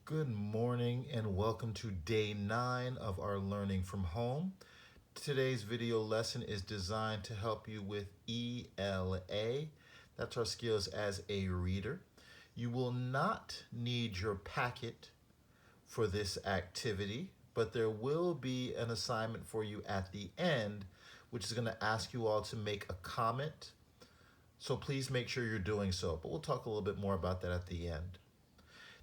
Good morning and welcome to day 9 of our learning from home. Today's video lesson is designed to help you with ELA. That's our skills as a reader. You will not need your packet for this activity, but there will be an assignment for you at the end, which is going to ask you all to make a comment. So please make sure you're doing so, but we'll talk a little bit more about that at the end.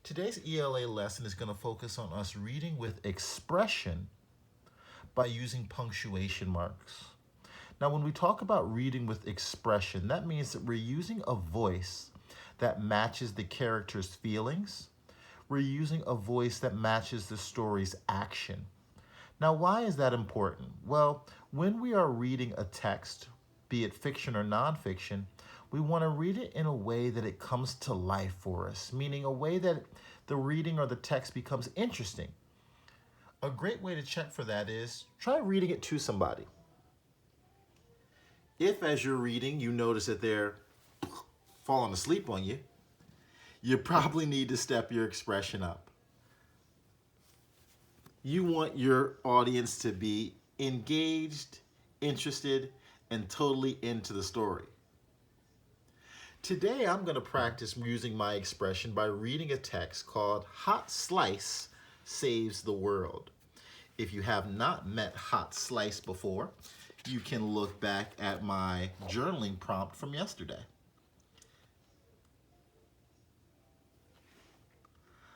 Today's ELA lesson is going to focus on us reading with expression by using punctuation marks. Now, when we talk about reading with expression, that means that we're using a voice that matches the character's feelings. We're using a voice that matches the story's action. Now, why is that important? Well, when we are reading a text, be it fiction or nonfiction, we want to read it in a way that it comes to life for us, meaning a way that the reading or the text becomes interesting. A great way to check for that is try reading it to somebody. If as you're reading you notice that they're falling asleep on you, you probably need to step your expression up. You want your audience to be engaged, interested, and totally into the story. Today I'm going to practice using my expression by reading a text called Hot Slice Saves the World. If you have not met Hot Slice before, you can look back at my journaling prompt from yesterday.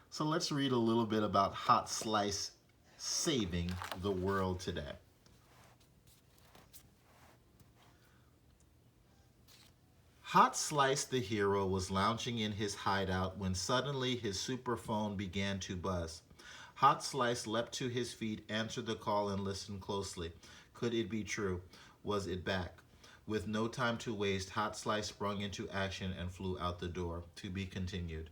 So let's read a little bit about Hot Slice saving the world today. Hot Slice the hero was lounging in his hideout when suddenly his superphone began to buzz. Hot Slice leapt to his feet, answered the call, and listened closely. Could it be true? Was it back? With no time to waste, Hot Slice sprung into action and flew out the door. To be continued.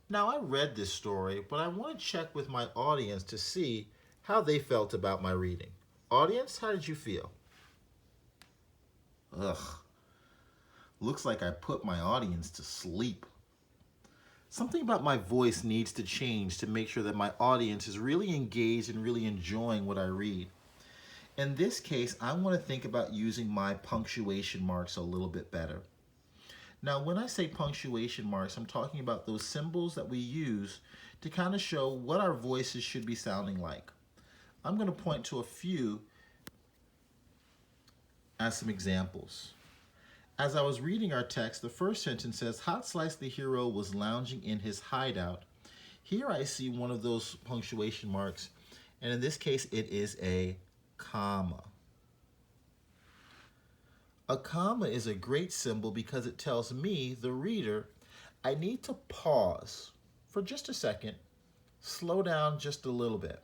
Now, I read this story, but I want to check with my audience to see how they felt about my reading. Audience, how did you feel? Ugh. Looks like I put my audience to sleep. Something about my voice needs to change to make sure that my audience is really engaged and really enjoying what I read. In this case, I want to think about using my punctuation marks a little bit better. Now, when I say punctuation marks, I'm talking about those symbols that we use to kind of show what our voices should be sounding like. I'm going to point to a few as some examples. As I was reading our text, the first sentence says, Hot Slice the hero was lounging in his hideout. Here I see one of those punctuation marks, and in this case it is a comma. A comma is a great symbol because it tells me, the reader, I need to pause for just a second, slow down just a little bit.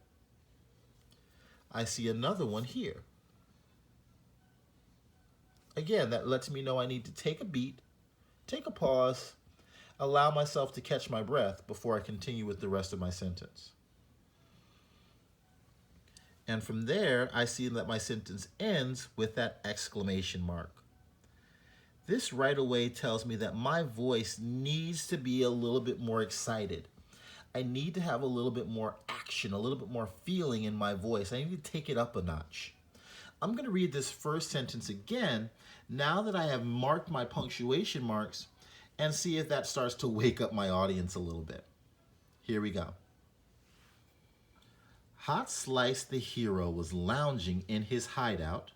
I see another one here. Again, that lets me know I need to take a beat, take a pause, allow myself to catch my breath before I continue with the rest of my sentence. And from there, I see that my sentence ends with that exclamation mark. This right away tells me that my voice needs to be a little bit more excited. I need to have a little bit more action, a little bit more feeling in my voice. I need to take it up a notch. I'm going to read this first sentence again now that I have marked my punctuation marks and see if that starts to wake up my audience a little bit. Here we go. Hot Slice the hero was lounging in his hideout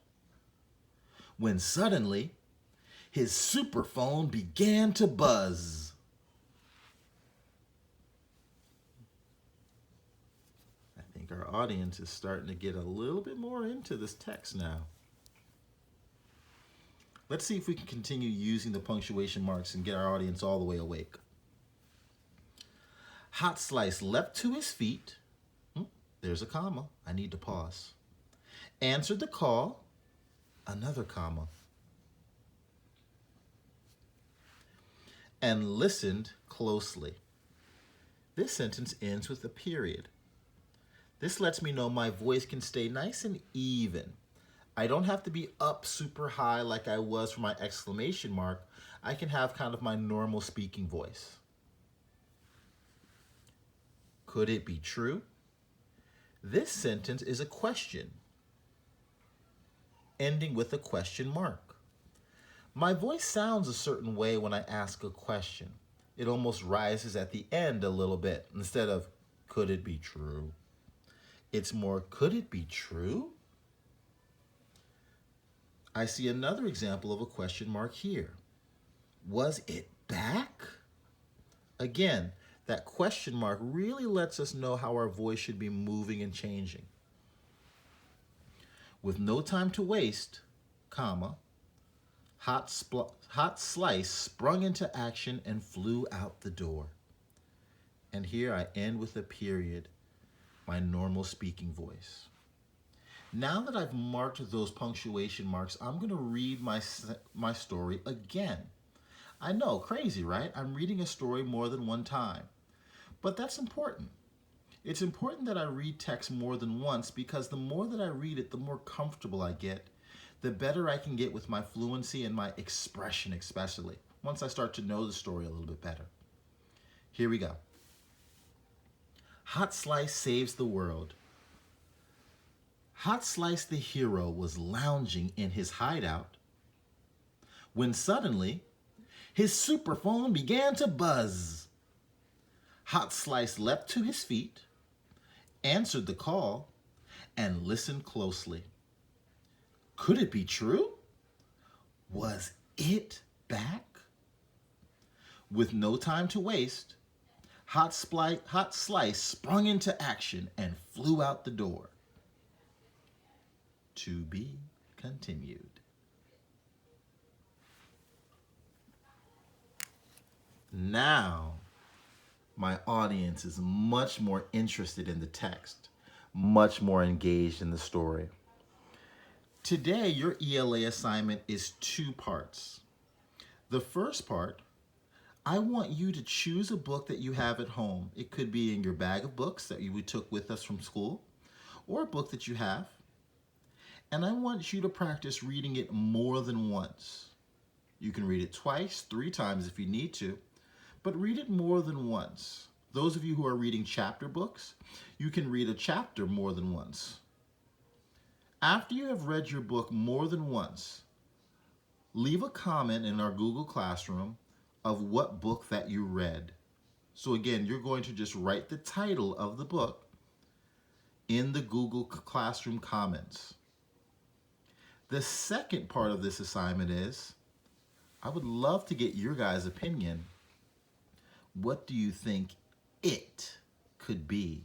when suddenly his superphone began to buzz. I think our audience is starting to get a little bit more into this text now. Let's see if we can continue using the punctuation marks and get our audience all the way awake. Hot Slice leapt to his feet. There's a comma. I need to pause. Answered the call. Another comma. And listened closely. This sentence ends with a period. This lets me know my voice can stay nice and even. I don't have to be up super high like I was for my exclamation mark. I can have kind of my normal speaking voice. Could it be true? This sentence is a question, ending with a question mark. My voice sounds a certain way when I ask a question. It almost rises at the end a little bit instead of, could it be true? It's more, could it be true? I see another example of a question mark here. Was it back? Again, that question mark really lets us know how our voice should be moving and changing. With no time to waste, comma, hot slice sprung into action and flew out the door. And here I end with a period, my normal speaking voice. Now that I've marked those punctuation marks, I'm going to read my story again. I know, crazy, right? I'm reading a story more than one time. But that's important. It's important that I read text more than once because the more that I read it, the more comfortable I get, the better I can get with my fluency and my expression especially, once I start to know the story a little bit better. Here we go. Hot Slice saves the world. Hot Slice the hero was lounging in his hideout when suddenly his superphone began to buzz. Hot Slice leapt to his feet, answered the call, and listened closely. Could it be true? Was it back? With no time to waste, Hot Slice sprung into action and flew out the door. To be continued. Now, my audience is much more interested in the text, much more engaged in the story. Today, your ELA assignment is 2 parts. The first part, I want you to choose a book that you have at home. It could be in your bag of books that we took with us from school, or a book that you have. And I want you to practice reading it more than once. You can read it twice, 3 times if you need to, but read it more than once. Those of you who are reading chapter books, you can read a chapter more than once. After you have read your book more than once, leave a comment in our Google Classroom of what book that you read. So again, you're going to just write the title of the book in the Google Classroom comments. The second part of this assignment is, I would love to get your guys' opinion. What do you think it could be?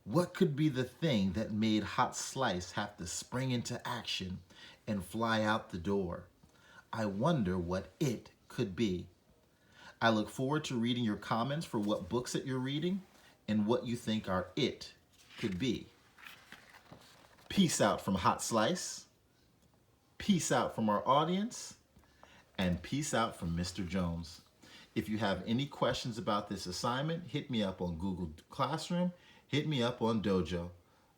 What could be the thing that made Hot Slice have to spring into action and fly out the door? I wonder what it could be. I look forward to reading your comments for what books that you're reading and what you think our it could be. Peace out from Hot Slice. Peace out from our audience. And peace out from Mr. Jones. If you have any questions about this assignment, hit me up on Google Classroom. Hit me up on Dojo.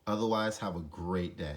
Otherwise, have a great day.